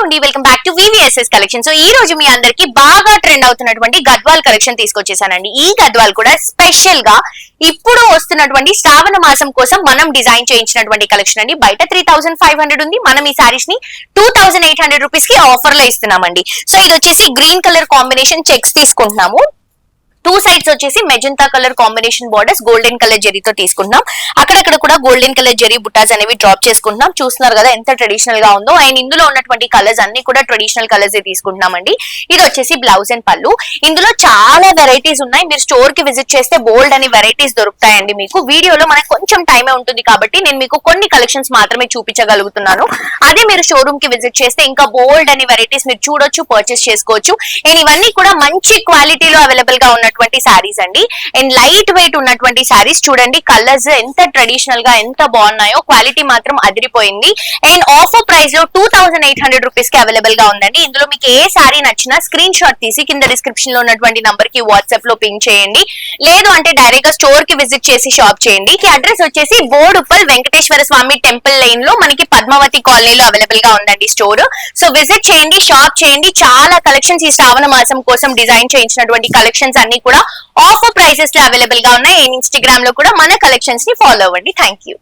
అండి, welcome back to VVSS collection. So ఈ రోజు మీ అందరికి బాగా ట్రెండ్ అవుతున్నటువంటి గద్వాల్ కలెక్షన్ తీసుకొచ్చేసానండి. ఈ గద్వాల్ కూడా స్పెషల్ గా ఇప్పుడు వస్తున్నటువంటి శ్రావణ మాసం కోసం మనం డిజైన్ చేయించినటువంటి కలెక్షన్ అండి. బయట 3500 ఉంది, మనం ఈ సారీస్ ని 2800 రూపీస్ కి ఆఫర్ లో ఇస్తున్నామండి. సో ఇది వచ్చేసి గ్రీన్ కలర్ కాంబినేషన్ చెక్స్ తీసుకుంటున్నాము. టూ సైడ్స్ వచ్చేసి magenta colour combination borders golden colour జరీతో తీసుకుంటున్నాం. అక్కడక్కడ కూడా గోల్డెన్ కలర్ జరీ బుట్టాస్ అనేవి డ్రాప్ చేసుకుంటున్నాం. చూస్తున్నారు కదా ఎంత ట్రెడిషనల్ గా ఉందో. అండ్ ఇందులో ఉన్నటువంటి కలర్స్ అన్ని కూడా ట్రెడిషనల్ కలర్స్ తీసుకుంటున్నామండి. ఇది వచ్చేసి బ్లౌజ్ అండ్ పళ్ళు. ఇందులో చాలా వెరైటీస్ ఉన్నాయి. మీరు స్టోర్ కి విజిట్ చేస్తే బోల్డ్ అని వెరైటీస్ దొరుకుతాయండి. మీకు వీడియోలో మనకు కొంచెం టైమే ఉంటుంది కాబట్టి నేను మీకు కొన్ని కలెక్షన్స్ మాత్రమే చూపించగలుగుతున్నాను. అదే మీరు షోరూమ్ కి విజిట్ చేస్తే ఇంకా బోల్డ్ అని వెరైటీస్ మీరు చూడొచ్చు, పర్చేస్ చేసుకోవచ్చు. అండ్ ఇవన్నీ కూడా మంచి క్వాలిటీలో అవైలబుల్ గా ఉన్నటువంటి సారీస్ అండి. అండ్ లైట్ వెయిట్ ఉన్నటువంటి సారీస్ చూడండి, కలర్స్ ఎంత ట్రెడిషనల్ గా ఎంత బాగున్నాయో, క్వాలిటీ మాత్రం అదిరిపోయింది. అండ్ ఆఫర్ ప్రైస్ లో 2800 రూపీస్ కి అవైలబుల్ గా ఉందండి. ఇందులో మీకు ఏ సారీ నచ్చినా స్క్రీన్ షాట్ తీసి కింద డిస్క్రిప్షన్ లో ఉన్నటువంటి నంబర్ కి వాట్సాప్ లో పింక్ చేయండి. లేదు అంటే డైరెక్ట్ గా స్టోర్ కి విజిట్ చేసి షాప్ చేయండి. అడ్రస్ వచ్చేసి బోడుప్పల్ వెంకటేశ్వర స్వామి టెంపుల్ లైన్ లో మనకి పద్మావతి కాలనీలో అవైలబుల్ గా ఉందండి స్టోర్. సో విజిట్ చేయండి, షాప్ చేయండి. చాలా కలెక్షన్స్ ఈ శ్రావణ మాసం కోసం డిజైన్ చేయించినటువంటి కలెక్షన్స్ అన్ని కూడా ఆఫర్ ప్రైసెస్ లో అవైలబుల్ గా ఉన్నాయి. ఇన్స్టాగ్రామ్ లో కూడా మన కలెక్షన్స్ ని ఫాలో అవ్వండి. Thank you.